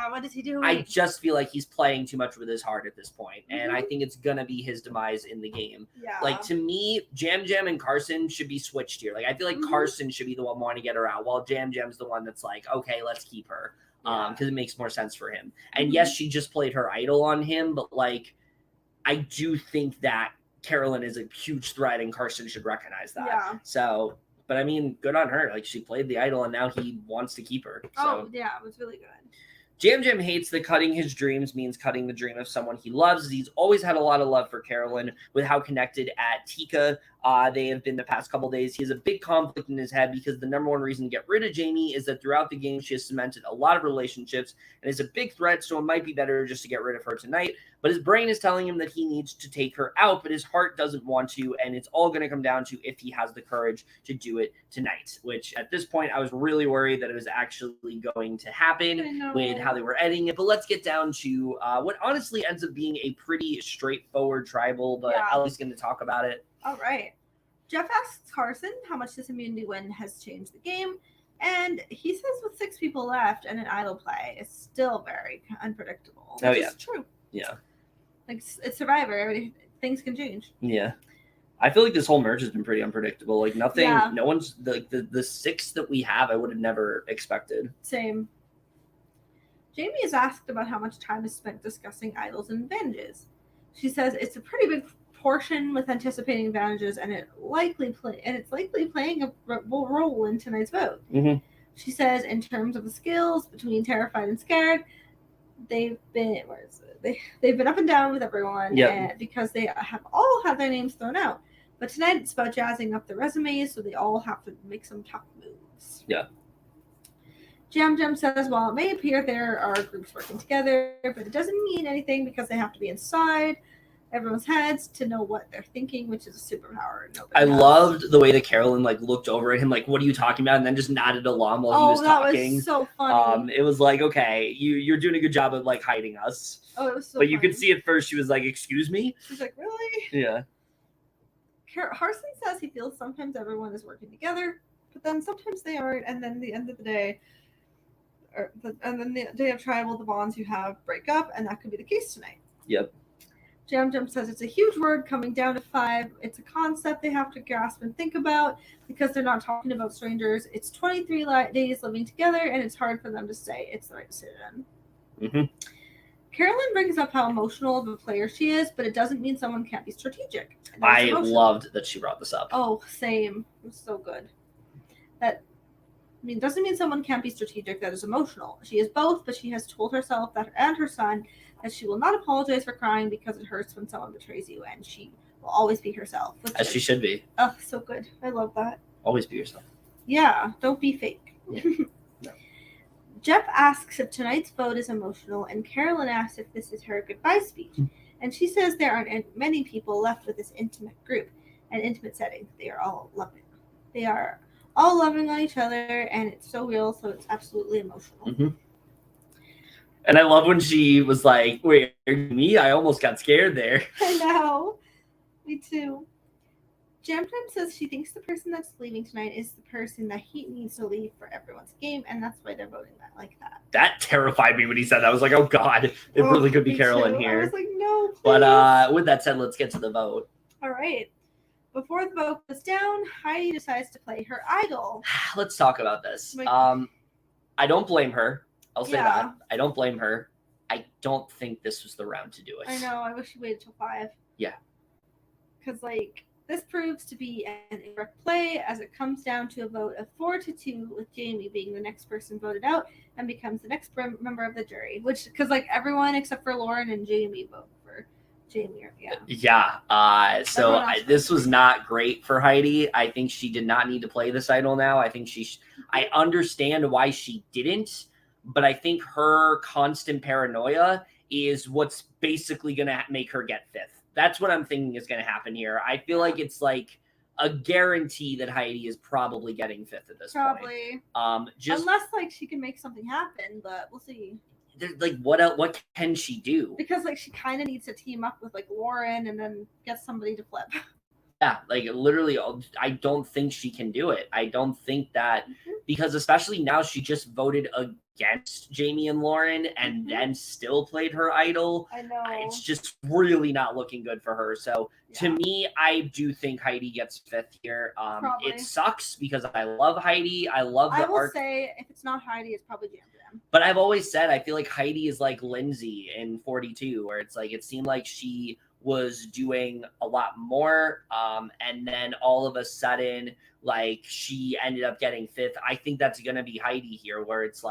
[SPEAKER 2] what is he doing?
[SPEAKER 1] I just feel like he's playing too much with his heart at this point, and I think it's going to be his demise in the game.
[SPEAKER 2] Yeah.
[SPEAKER 1] Like, to me, Jam Jam and Carson should be switched here. Like, I feel like Carson should be the one wanting to get her out, while Jam Jam's the one that's like, okay, let's keep her, because it makes more sense for him. And yes, she just played her idol on him, but like, I do think that Carolyn is a huge threat, and Carson should recognize that.
[SPEAKER 2] Yeah.
[SPEAKER 1] So, but I mean, good on her. Like, she played the idol, and now he wants to keep her. So.
[SPEAKER 2] Oh yeah, it was really good.
[SPEAKER 1] Jam Jam hates that cutting his dreams means cutting the dream of someone he loves. He's always had a lot of love for Carolyn with how connected at Tika they have been the past couple days. He has a big conflict in his head because the number one reason to get rid of Jamie is that throughout the game she has cemented a lot of relationships and is a big threat, so it might be better just to get rid of her tonight. But his brain is telling him that he needs to take her out, but his heart doesn't want to, and it's all going to come down to if he has the courage to do it tonight, which at this point I was really worried that it was actually going to happen with how they were editing it. But let's get down to what honestly ends up being a pretty straightforward tribal, but Ellie's going to talk about it.
[SPEAKER 2] All right. Jeff asks Carson how much this immunity win has changed the game, and he says with 6 people left and an idle play, it's still very unpredictable.
[SPEAKER 1] Oh, yeah.
[SPEAKER 2] It's true.
[SPEAKER 1] Yeah.
[SPEAKER 2] Like, it's Survivor. Things can change.
[SPEAKER 1] Yeah. I feel like this whole merge has been pretty unpredictable. Like, nothing, no one's, the 6 that we have, I would have never expected.
[SPEAKER 2] Same. Jamie is asked about how much time is spent discussing idols and advantages. She says it's a pretty big portion with anticipating advantages, and it's likely playing a role in tonight's vote.
[SPEAKER 1] Mm-hmm.
[SPEAKER 2] She says in terms of the skills between terrified and scared, they've been up and down with everyone, and because they have all had their names thrown out. But tonight it's about jazzing up the resumes, so they all have to make some tough moves.
[SPEAKER 1] Yeah.
[SPEAKER 2] Jam Jam says, while it may appear there are groups working together, but it doesn't mean anything because they have to be inside everyone's heads to know what they're thinking, which is a superpower. I
[SPEAKER 1] loved the way that Carolyn looked over at him like, what are you talking about? And then just nodded along while he was talking.
[SPEAKER 2] That was so funny.
[SPEAKER 1] It was like, okay, you're doing a good job of hiding us.
[SPEAKER 2] Oh, it was so
[SPEAKER 1] But
[SPEAKER 2] funny.
[SPEAKER 1] you could see at first she was like, excuse me?
[SPEAKER 2] She's like, really?
[SPEAKER 1] Yeah.
[SPEAKER 2] Harson says he feels sometimes everyone is working together, but then sometimes they aren't, and then the end of the day, and then the day of tribal, the bonds you have break up, and that could be the case tonight.
[SPEAKER 1] Yep.
[SPEAKER 2] Jam Jam says it's a huge word coming down to 5. It's a concept they have to grasp and think about because they're not talking about strangers. It's 23 days living together, and it's hard for them to say it's the right decision.
[SPEAKER 1] Mm-hmm.
[SPEAKER 2] Carolyn brings up how emotional of a player she is, but it doesn't mean someone can't be strategic.
[SPEAKER 1] I loved that she brought this up.
[SPEAKER 2] Oh, same. It was so good. Doesn't mean someone can't be strategic that is emotional. She is both, but she has told herself that and her son that she will not apologize for crying because it hurts when someone betrays you, and she will always be herself.
[SPEAKER 1] As she should be.
[SPEAKER 2] Oh, so good. I love that.
[SPEAKER 1] Always be yourself.
[SPEAKER 2] Yeah, don't be fake.
[SPEAKER 1] Yeah. No.
[SPEAKER 2] Jeff asks if tonight's vote is emotional, and Carolyn asks if this is her goodbye speech. And she says there aren't many people left with this intimate group, an intimate setting. They are all loving. They are all loving on each other, and it's so real, so it's absolutely emotional.
[SPEAKER 1] Mm-hmm. And I love when she was like, wait, me? I almost got scared there.
[SPEAKER 2] I know. Me too. Jam Jam says she thinks the person that's leaving tonight is the person that he needs to leave for everyone's game, and that's why they're voting that like that.
[SPEAKER 1] That terrified me when he said that. I was like, oh, God, it really could be Carolyn here.
[SPEAKER 2] I was like, no, please.
[SPEAKER 1] But with that said, let's get to the vote.
[SPEAKER 2] All right. Before the vote goes down, Heidi decides to play her idol.
[SPEAKER 1] Let's talk about this. I don't blame her. I'll say that. I don't blame her. I don't think this was the round to do it.
[SPEAKER 2] I know. I wish she waited till 5.
[SPEAKER 1] Yeah.
[SPEAKER 2] Because, this proves to be an incorrect play as it comes down to a vote of 4-2 with Jamie being the next person voted out and becomes the next member of the jury. Which, because, everyone except for Lauren and Jamie vote for Jamie.
[SPEAKER 1] This was not great for Heidi. I think she did not need to play this idol now. I think I understand why she didn't, but I think her constant paranoia is what's basically going to make her get 5th. That's what I'm thinking is going to happen here. I feel like it's a guarantee that Heidi is probably getting 5th at this point.
[SPEAKER 2] Unless she can make something happen, but we'll see.
[SPEAKER 1] What can she do?
[SPEAKER 2] Because she kind of needs to team up with Lauren and then get somebody to flip.
[SPEAKER 1] Yeah, literally, I don't think she can do it. I don't think that because especially now she just voted against Jamie and Lauren and then still played her idol.
[SPEAKER 2] I know.
[SPEAKER 1] It's just really not looking good for her. So to me, I do think Heidi gets 5th here. It sucks because I love Heidi. I love the art. I
[SPEAKER 2] will say if it's not Heidi, it's probably Jam Jam.
[SPEAKER 1] But I've always said I feel like Heidi is like Lindsay in 42, where it's it seemed like she was doing a lot more and then all of a sudden she ended up getting 5th. I think that's gonna be Heidi here, where it's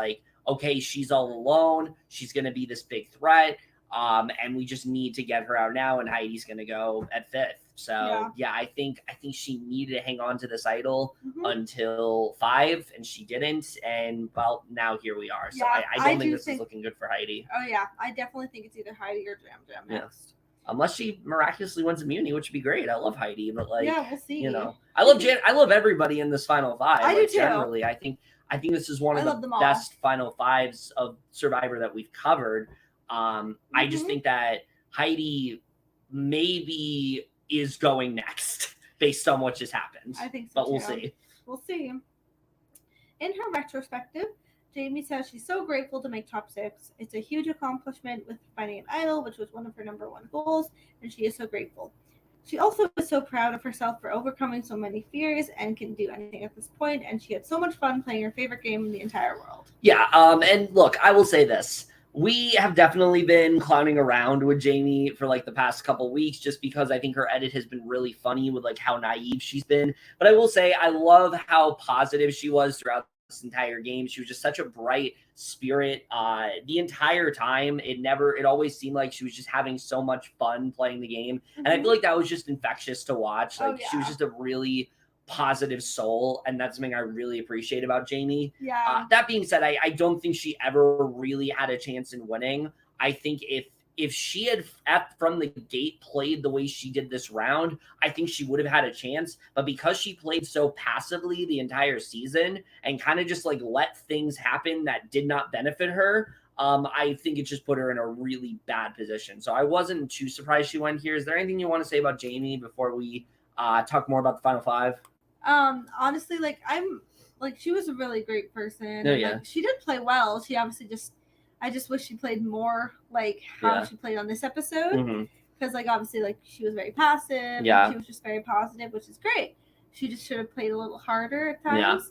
[SPEAKER 1] okay, she's all alone, she's gonna be this big threat, and we just need to get her out now, and Heidi's gonna go at 5th. So I think she needed to hang on to this idol until 5, and she didn't, and well, now here we are. So I don't think this is looking good for Heidi.
[SPEAKER 2] Oh yeah, I definitely think it's either Heidi or Jam Jam next.
[SPEAKER 1] Unless she miraculously wins immunity, which would be great. I love Heidi, but
[SPEAKER 2] we'll see.
[SPEAKER 1] I love everybody in this final 5.
[SPEAKER 2] I do too.
[SPEAKER 1] Generally, I think this is one of the best final 5s of Survivor that we've covered. I just think that Heidi maybe is going next based on what just happened.
[SPEAKER 2] I think so,
[SPEAKER 1] but we'll see.
[SPEAKER 2] We'll see. In her retrospective, Jamie says she's so grateful to make top 6. It's a huge accomplishment with finding an idol, which was one of her number 1 goals, and she is so grateful. She also is so proud of herself for overcoming so many fears and can do anything at this point, and she had so much fun playing her favorite game in the entire world.
[SPEAKER 1] Yeah, and look, I will say this. We have definitely been clowning around with Jamie for the past couple weeks just because I think her edit has been really funny with how naive she's been. But I will say I love how positive she was throughout this entire game. She was just such a bright spirit the entire time. It always seemed like she was just having so much fun playing the game. And I feel like that was just infectious to watch. She was just a really positive soul, and that's something I really appreciate about Jamie. That being said, I don't think she ever really had a chance in winning. I think if she had from the gate played the way she did this round, I think she would have had a chance. But because she played so passively the entire season and kind of just let things happen that did not benefit her, I think it just put her in a really bad position. So I wasn't too surprised she went here. Is there anything you want to say about Jamie before we talk more about the final 5?
[SPEAKER 2] Honestly, she was a really great person. She did play well. She obviously I just wish she played more how she played on this episode. Because obviously she was very passive.
[SPEAKER 1] Yeah.
[SPEAKER 2] She was just very positive, which is great. She just should have played a little harder at times.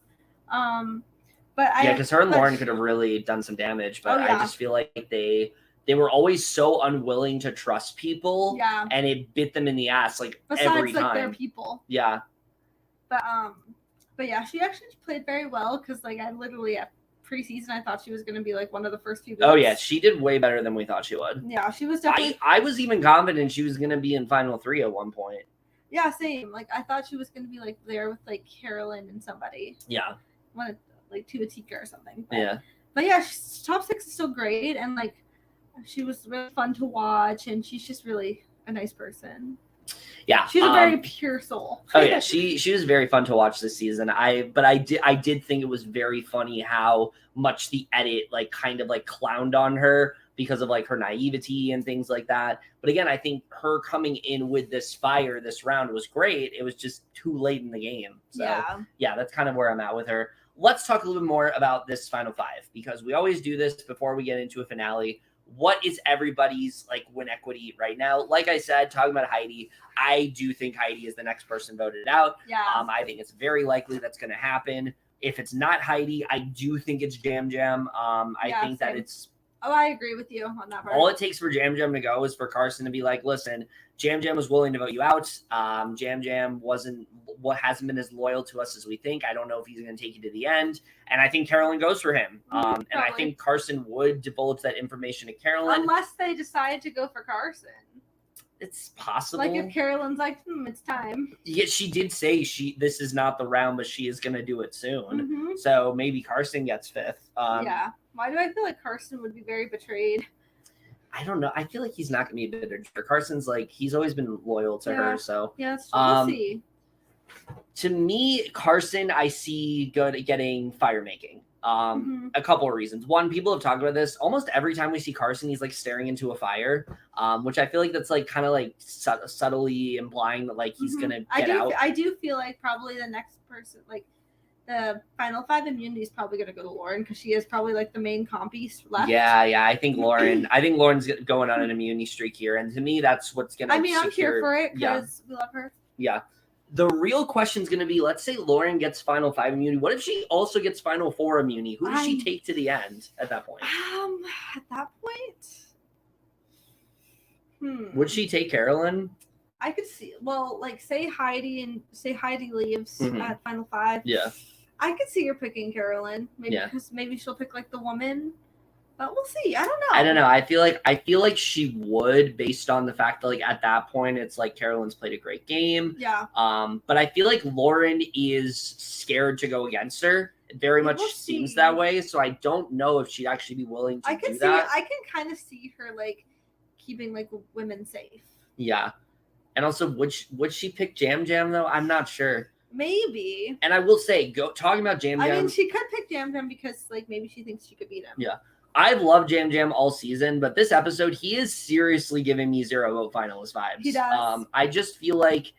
[SPEAKER 1] Because her and Lauren could have really done some damage. But I just feel like they were always so unwilling to trust people.
[SPEAKER 2] Yeah.
[SPEAKER 1] And it bit them in the ass
[SPEAKER 2] Besides,
[SPEAKER 1] every time.
[SPEAKER 2] Their people.
[SPEAKER 1] Yeah.
[SPEAKER 2] But she actually played very well because I literally at preseason I thought she was going to be one of the first few.
[SPEAKER 1] Oh yeah, she did way better than we thought she would.
[SPEAKER 2] Yeah, she was definitely.
[SPEAKER 1] I was even confident she was going to be in final 3 at one point.
[SPEAKER 2] Yeah, same. I thought she was going to be there with Carolyn and somebody.
[SPEAKER 1] Yeah.
[SPEAKER 2] One Tuatika or something.
[SPEAKER 1] But
[SPEAKER 2] yeah, top 6 is still great, and she was really fun to watch, and she's just really a nice person.
[SPEAKER 1] Yeah,
[SPEAKER 2] she's a very pure soul.
[SPEAKER 1] Oh yeah, she was very fun to watch this season. I did think it was very funny how much the edit kind of clowned on her because of her naivety and things like that. But again, I think her coming in with this fire this round was great. It was just too late in the game. So yeah, that's kind of where I'm at with her. Let's talk a little bit more about this final 5 because we always do this before we get into a finale. What is everybody's win equity right now? Like I said, talking about Heidi, I do think Heidi is the next person voted out.
[SPEAKER 2] Yeah.
[SPEAKER 1] I think it's very likely that's going to happen. If it's not Heidi, I do think it's Jam Jam. I think that it's.
[SPEAKER 2] Oh, I agree with you on that part.
[SPEAKER 1] All it takes for Jam Jam to go is for Carson to be like, listen, Jam Jam was willing to vote you out. Jam Jam hasn't been as loyal to us as we think. I don't know if he's going to take you to the end. And I think Carolyn goes for him. And I think Carson would divulge that information to Carolyn.
[SPEAKER 2] Unless they decide to go for Carson.
[SPEAKER 1] It's possible.
[SPEAKER 2] Like if Carolyn's like, it's time.
[SPEAKER 1] Yeah, she did say this is not the round, but she is going to do it soon. So maybe Carson gets 5th.
[SPEAKER 2] Yeah. Why do I feel like Carson would be very betrayed?
[SPEAKER 1] I don't know. I feel like he's not going to be bitter. Carson's like, he's always been loyal to her. So
[SPEAKER 2] yeah, we'll see.
[SPEAKER 1] To me, Carson, I see getting fire making. A couple of reasons. One, people have talked about this. Almost every time we see Carson, he's like staring into a fire, which I feel like that's like kind of like subtly implying that like he's gonna get out.
[SPEAKER 2] I do feel like probably the next person, like the final 5 immunity, is probably gonna go to Lauren because she is probably like the main compy left.
[SPEAKER 1] Yeah. I think Lauren's going on an immunity streak here, and to me, that's what's gonna.
[SPEAKER 2] I'm here for it because we love her.
[SPEAKER 1] Yeah. The real question is going to be, let's say Lauren gets Final 5 immunity. What if she also gets Final 4 immunity? Who does she take to the end at that point?
[SPEAKER 2] At that point?
[SPEAKER 1] Would she take Carolyn?
[SPEAKER 2] I could see. Well, like say Heidi leaves at Final 5.
[SPEAKER 1] Yeah.
[SPEAKER 2] I could see her picking Carolyn. Maybe because maybe she'll pick like the woman. But we'll see. I don't know.
[SPEAKER 1] I feel like she would, based on the fact that like at that point it's like Carolyn's played a great game.
[SPEAKER 2] Yeah.
[SPEAKER 1] But I feel like Lauren is scared to go against her. It very much seems that way. So I don't know if she'd actually be willing to do that.
[SPEAKER 2] I can kind of see her like keeping like women safe.
[SPEAKER 1] Yeah. And also, would she pick Jam Jam though? I'm not sure.
[SPEAKER 2] Maybe.
[SPEAKER 1] And I will say, talking about Jam Jam.
[SPEAKER 2] I mean, she could pick Jam Jam because like maybe she thinks she could beat him.
[SPEAKER 1] Yeah. I've loved Jam Jam all season, but this episode, he is seriously giving me 0 vote finalist vibes.
[SPEAKER 2] He does.
[SPEAKER 1] I just feel like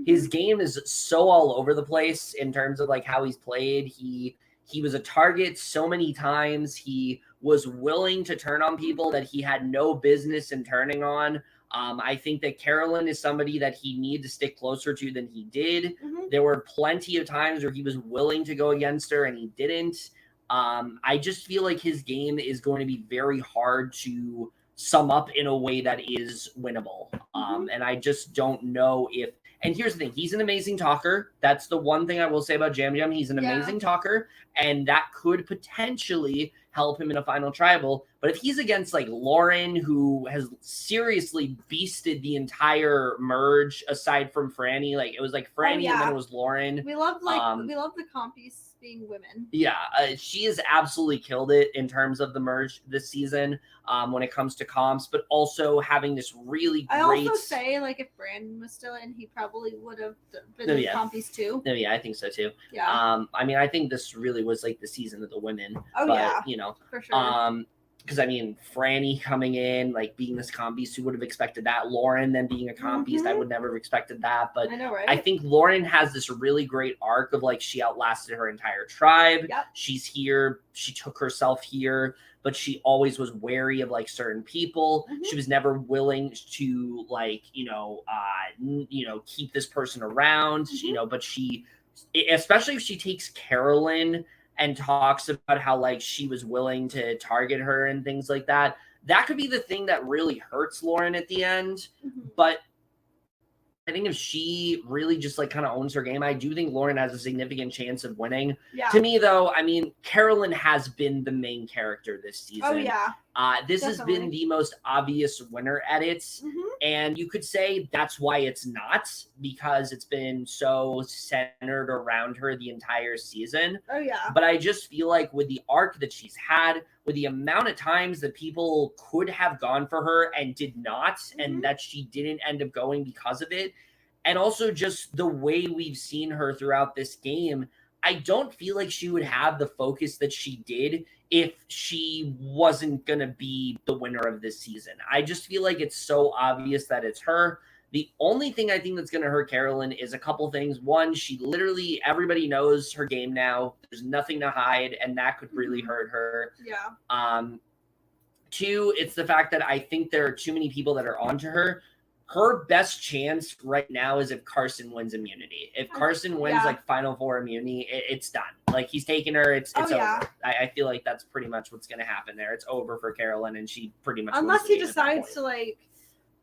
[SPEAKER 1] his game is so all over the place in terms of like how he's played. He was a target so many times. He was willing to turn on people that he had no business in turning on. I think that Carolyn is somebody that he needed to stick closer to than he did. There were plenty of times where he was willing to go against her and he didn't. I just feel like his game is going to be very hard to sum up in a way that is winnable. And I just don't know if, and here's the thing, he's an amazing talker. That's the one thing I will say about Jam Jam. He's an amazing talker, and that could potentially help him in a final tribal. But if he's against like Lauren, who has seriously beasted the entire merge aside from Franny, like it was like Franny and then it was Lauren.
[SPEAKER 2] We love the compies being women.
[SPEAKER 1] Yeah, she has absolutely killed it in terms of the merge this season when it comes to comps, but also having this really great.
[SPEAKER 2] I also say like if Brandon was still in, he probably would have been in compies too.
[SPEAKER 1] No, yeah, I think so too.
[SPEAKER 2] Yeah.
[SPEAKER 1] I mean, I think this really was like the season of the women.
[SPEAKER 2] Oh yeah.
[SPEAKER 1] You know,
[SPEAKER 2] for sure.
[SPEAKER 1] Because I mean, Franny coming in, like being this compies, who would have expected that? Lauren then being a compies, I would never have expected that. But
[SPEAKER 2] I know, right?
[SPEAKER 1] I think Lauren has this really great arc of like she outlasted her entire tribe.
[SPEAKER 2] Yep.
[SPEAKER 1] She's here. She took herself here, but she always was wary of like certain people. She was never willing to like, keep this person around, but she, especially if she takes Carolyn and talks about how like she was willing to target her and things like that. That could be the thing that really hurts Lauren at the end. But I think if she really just like kind of owns her game, I do think Lauren has a significant chance of winning.
[SPEAKER 2] Yeah.
[SPEAKER 1] To me though, I mean, Carolyn has been the main character this season.
[SPEAKER 2] Oh yeah.
[SPEAKER 1] This has been the most obvious winner at it. And you could say that's why it's not, because it's been so centered around her the entire season.
[SPEAKER 2] Oh yeah.
[SPEAKER 1] But I just feel like with the arc that she's had, with the amount of times that people could have gone for her and did not, and that she didn't end up going because of it, and also just the way we've seen her throughout this game, I don't feel like she would have the focus that she did if she wasn't going to be the winner of this season. I just feel like it's so obvious that it's her. The only thing I think that's going to hurt Carolyn is a couple things. One, she literally, everybody knows her game now. There's nothing to hide, and that could really hurt her.
[SPEAKER 2] Yeah.
[SPEAKER 1] Two, it's the fact that I think there are too many people that are onto her. her best chance right now is if Carson wins immunity. If Carson wins like Final Four immunity, it's done. Like he's taking her, it's over. I feel like that's pretty much what's going to happen there. It's over for Carolyn, and she pretty much
[SPEAKER 2] unless he decides to like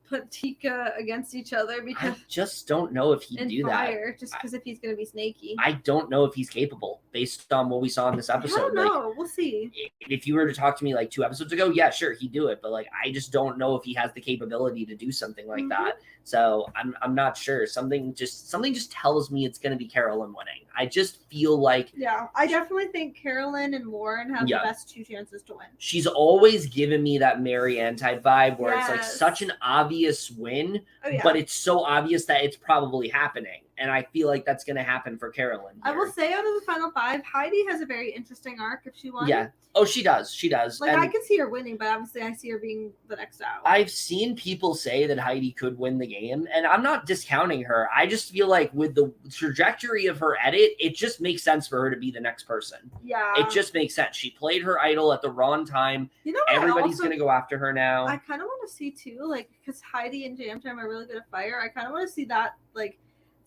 [SPEAKER 2] put Tika against each other, because
[SPEAKER 1] I just don't know if he'd do that.
[SPEAKER 2] Just because if he's going to be snaky.
[SPEAKER 1] I don't know if he's capable based on what we saw in this episode.
[SPEAKER 2] I don't know. We'll see.
[SPEAKER 1] If you were to talk to me like 2 episodes ago, yeah, sure, he'd do it. But like, I just don't know if he has the capability to do something like that. So I'm not sure. Something just tells me it's going to be Carolyn winning. I just feel like
[SPEAKER 2] I definitely think Carolyn and Lauren have the best 2 chances to win.
[SPEAKER 1] She's always given me that Marianne type vibe where it's like such an obvious win, but it's so obvious that it's probably happening. And I feel like that's going to happen for Carolyn here.
[SPEAKER 2] I will say, out of the final 5, Heidi has a very interesting arc if she won.
[SPEAKER 1] Yeah. Oh, she does. She does.
[SPEAKER 2] Like, I can see her winning, but obviously I see her being the next out.
[SPEAKER 1] I've seen people say that Heidi could win the game, and I'm not discounting her. I just feel like with the trajectory of her edit, it just makes sense for her to be the next person.
[SPEAKER 2] Yeah.
[SPEAKER 1] It just makes sense. She played her idol at the wrong time.
[SPEAKER 2] You know,
[SPEAKER 1] everybody's going to go after her now.
[SPEAKER 2] I kind of want to see, too, like, because Heidi and Jam Jam are really good at fire. I kind of want to see that, like,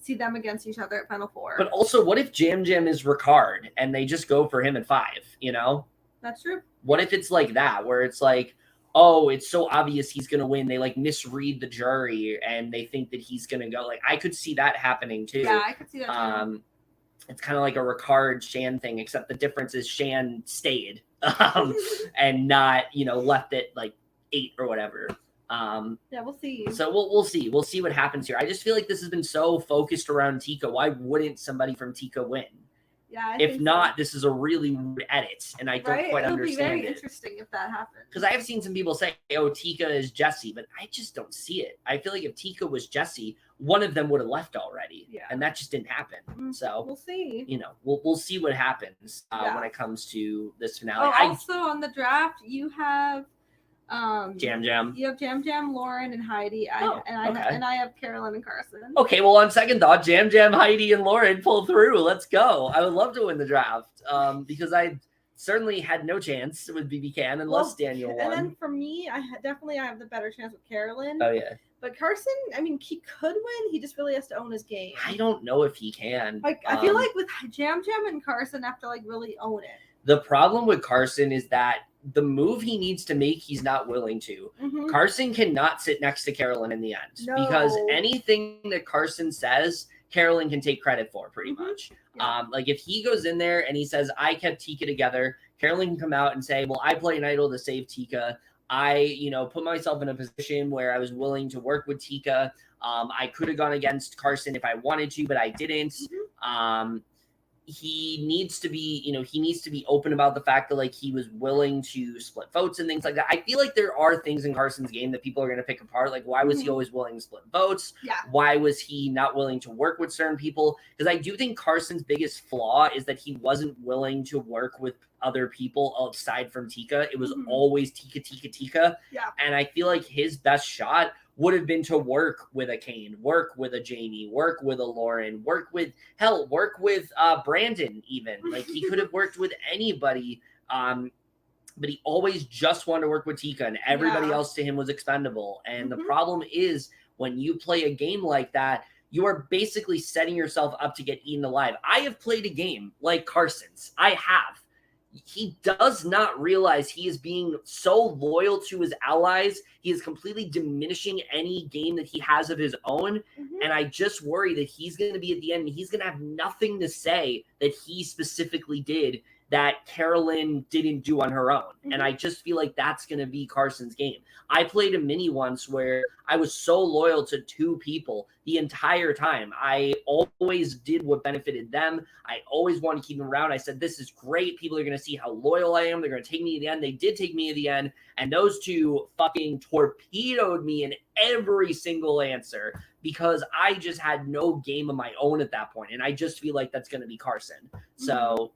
[SPEAKER 2] see them against each other at Final Four.
[SPEAKER 1] But also, what if Jam Jam is Ricard and they just go for him at 5, you know?
[SPEAKER 2] That's true.
[SPEAKER 1] What if it's like that, where it's like, oh, it's so obvious he's going to win. They like misread the jury and they think that he's going to go. Like, I could see that happening too.
[SPEAKER 2] Yeah, I could see that too.
[SPEAKER 1] It's kind of like a Ricard Shan thing, except the difference is Shan stayed and not, left it like 8 or whatever.
[SPEAKER 2] We'll see.
[SPEAKER 1] So we'll see. We'll see what happens here. I just feel like this has been so focused around Tika. Why wouldn't somebody from Tika win?
[SPEAKER 2] Yeah.
[SPEAKER 1] If not, this is a really weird edit, and I don't quite understand it.
[SPEAKER 2] It'll be very interesting if that happens.
[SPEAKER 1] Because I have seen some people say, "Oh, Tika is Jessie," but I just don't see it. I feel like if Tika was Jessie, one of them would have left already, and that just didn't happen. So
[SPEAKER 2] we'll see.
[SPEAKER 1] We'll see what happens when it comes to this finale.
[SPEAKER 2] Also on the draft, you have.
[SPEAKER 1] Jam Jam.
[SPEAKER 2] You have Jam Jam, Lauren, and Heidi. I have Carolyn and Carson.
[SPEAKER 1] Okay, well, on second thought, Jam Jam, Heidi, and Lauren pull through. Let's go. I would love to win the draft because I certainly had no chance with BB Can unless Daniel won.
[SPEAKER 2] And then for me, I have the better chance with Carolyn.
[SPEAKER 1] Oh, yeah.
[SPEAKER 2] But Carson, I mean, he could win. He just really has to own his game.
[SPEAKER 1] I don't know if he can.
[SPEAKER 2] Like, I feel like with Jam Jam and Carson have to, like, really own it.
[SPEAKER 1] The problem with Carson is that the move he needs to make, he's not willing to. Carson cannot sit next to Carolyn in the end because anything that Carson says, Carolyn can take credit for pretty much. Yeah. Like if he goes in there and he says, I kept Tika together, Carolyn can come out and say, well, I played an idol to save Tika. I, put myself in a position where I was willing to work with Tika. I could have gone against Carson if I wanted to, but I didn't. He needs to be, open about the fact that like he was willing to split votes and things like that. I feel like there are things in Carson's game that people are going to pick apart. Like, why was he always willing to split votes?
[SPEAKER 2] Yeah.
[SPEAKER 1] Why was he not willing to work with certain people? Because I do think Carson's biggest flaw is that he wasn't willing to work with other people outside from Tika. It was always Tika.
[SPEAKER 2] Yeah.
[SPEAKER 1] And I feel like his best shot would have been to work with a Kane, work with a Jamie, work with a Lauren, work with Brandon even. Like he could have worked with anybody, but he always just wanted to work with Tika and everybody else to him was expendable. And the problem is when you play a game like that, you are basically setting yourself up to get eaten alive. I have played a game like Carson's. I have. He does not realize he is being so loyal to his allies. He is completely diminishing any game that he has of his own. And I just worry that he's going to be at the end and he's going to have nothing to say that he specifically did that Carolyn didn't do on her own. And I just feel like that's going to be Carson's game. I played a mini once where I was so loyal to 2 people the entire time. I always did what benefited them. I always wanted to keep them around. I said, this is great. People are going to see how loyal I am. They're going to take me to the end. They did take me to the end. And those 2 fucking torpedoed me in every single answer because I just had no game of my own at that point. And I just feel like that's going to be Carson. So,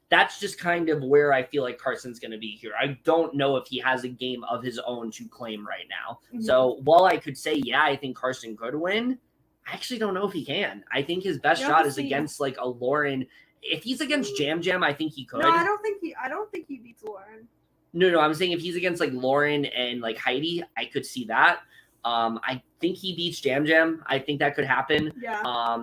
[SPEAKER 1] that's just kind of where I feel like Carson's going to be here. I don't know if he has a game of his own to claim right now. So while I could say, yeah, I think Carson could win, I actually don't know if he can. I think his best shot is against like a Lauren. If he's against Jam Jam, I think he could.
[SPEAKER 2] No, I don't think he beats Lauren.
[SPEAKER 1] No, I'm saying if he's against like Lauren and like Heidi, I could see that. I think he beats Jam Jam. I think that could happen.
[SPEAKER 2] Yeah.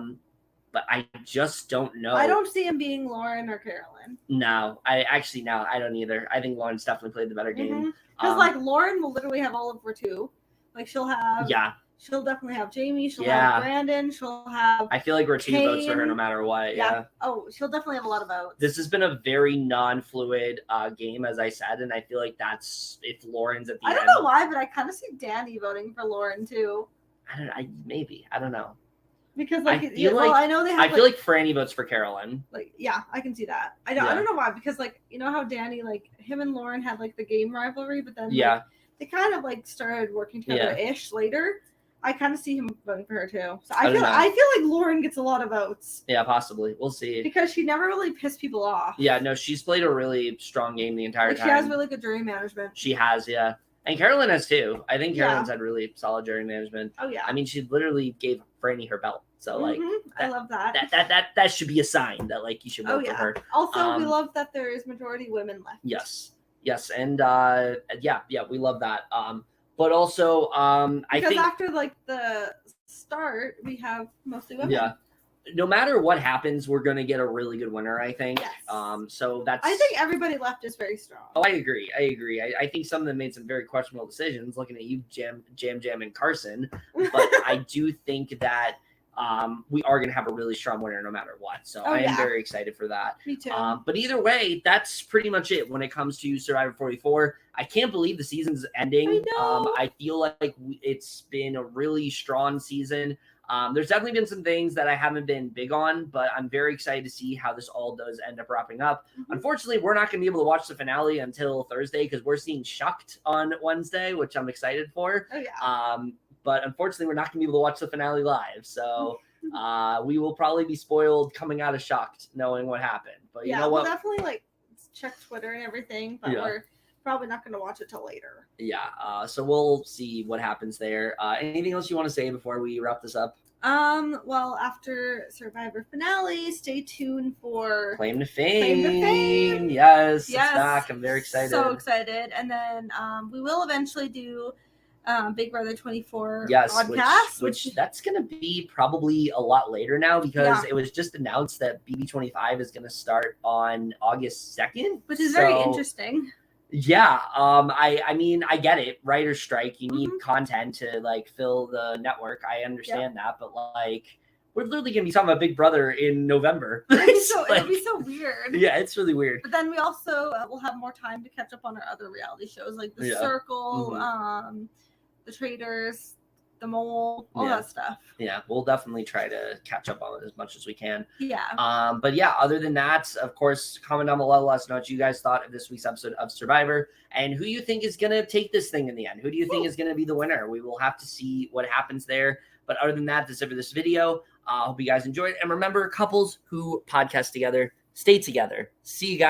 [SPEAKER 1] But I just don't know.
[SPEAKER 2] I don't see him being Lauren or Carolyn.
[SPEAKER 1] No, I don't either. I think Lauren's definitely played the better game.
[SPEAKER 2] Because like Lauren will literally have all of her two. Like she'll definitely have Jamie. She'll have Brandon. She'll have.
[SPEAKER 1] I feel like we're 2 votes for her no matter what. Yeah.
[SPEAKER 2] Oh, she'll definitely have a lot of votes.
[SPEAKER 1] This has been a very non-fluid game, as I said, and I feel like that's if Lauren's at the end.
[SPEAKER 2] I don't know why, but I kind of see Danny voting for Lauren too.
[SPEAKER 1] I don't know.
[SPEAKER 2] Because like I know they have.
[SPEAKER 1] I feel like Franny votes for Carolyn.
[SPEAKER 2] Like I can see that. I don't know why, because like you know how Danny, like him and Lauren had like the game rivalry, but then like, they kind of like started working together ish later. I kind of see him voting for her too. So I feel like Lauren gets a lot of votes.
[SPEAKER 1] Yeah, possibly. We'll see.
[SPEAKER 2] Because she never really pissed people off.
[SPEAKER 1] Yeah, no, she's played a really strong game the entire time.
[SPEAKER 2] She has really good jury management.
[SPEAKER 1] She has, yeah. And Carolyn has too. I think Carolyn's had really solid jury management.
[SPEAKER 2] Oh yeah.
[SPEAKER 1] I mean, she literally gave Franny her belt. So like
[SPEAKER 2] I love that.
[SPEAKER 1] That should be a sign that like you should vote for her.
[SPEAKER 2] Also, we love that there is majority women left.
[SPEAKER 1] Yes. And we love that. But also I think
[SPEAKER 2] after like the start, we have mostly women.
[SPEAKER 1] Yeah. No matter what happens, we're gonna get a really good winner, I think.
[SPEAKER 2] Yes.
[SPEAKER 1] So that's.
[SPEAKER 2] I think everybody left is very strong.
[SPEAKER 1] Oh, I agree. I think some of them made some very questionable decisions. Looking at you, Jam, and Carson, but I do think that we are gonna have a really strong winner no matter what. So I am very excited for that.
[SPEAKER 2] Me too.
[SPEAKER 1] But either way, that's pretty much it when it comes to Survivor 44. I can't believe the season's ending.
[SPEAKER 2] I know.
[SPEAKER 1] I feel like it's been a really strong season. There's definitely been some things that I haven't been big on, but I'm very excited to see how this all does end up wrapping up. Unfortunately, we're not going to be able to watch the finale until Thursday because we're seeing Shucked on Wednesday, which I'm excited for.
[SPEAKER 2] Oh, yeah.
[SPEAKER 1] But unfortunately, we're not going to be able to watch the finale live. So we will probably be spoiled coming out of Shucked, knowing what happened. But you know what?
[SPEAKER 2] We'll definitely like check Twitter and everything, but we're probably not going to watch it till later.
[SPEAKER 1] Yeah. So we'll see what happens there. Anything else you want to say before we wrap this up?
[SPEAKER 2] Well, after Survivor finale, stay tuned for
[SPEAKER 1] Claim to Fame. Yes, it's back. I'm very excited.
[SPEAKER 2] So excited. And then we will eventually do Big Brother 24 podcast.
[SPEAKER 1] Which that's going to be probably a lot later now because it was just announced that BB25 is going to start on August 2nd.
[SPEAKER 2] Which is very interesting.
[SPEAKER 1] Yeah, I mean, I get it. Writer's strike. You need content to like fill the network. I understand that, but like, we're literally gonna be talking about Big Brother in November.
[SPEAKER 2] It'll be so weird.
[SPEAKER 1] Yeah, it's really weird.
[SPEAKER 2] But then we also will have more time to catch up on our other reality shows like The Circle, The Traitors, The Mole, all that stuff.
[SPEAKER 1] Yeah, we'll definitely try to catch up on it as much as we can.
[SPEAKER 2] Yeah.
[SPEAKER 1] But yeah, other than that, of course, comment down below. Let us know what you guys thought of this week's episode of Survivor and who you think is going to take this thing in the end. Who do you think is going to be the winner? We will have to see what happens there. But other than that, that's it for this video. I hope you guys enjoyed. And remember, couples who podcast together, stay together. See you guys.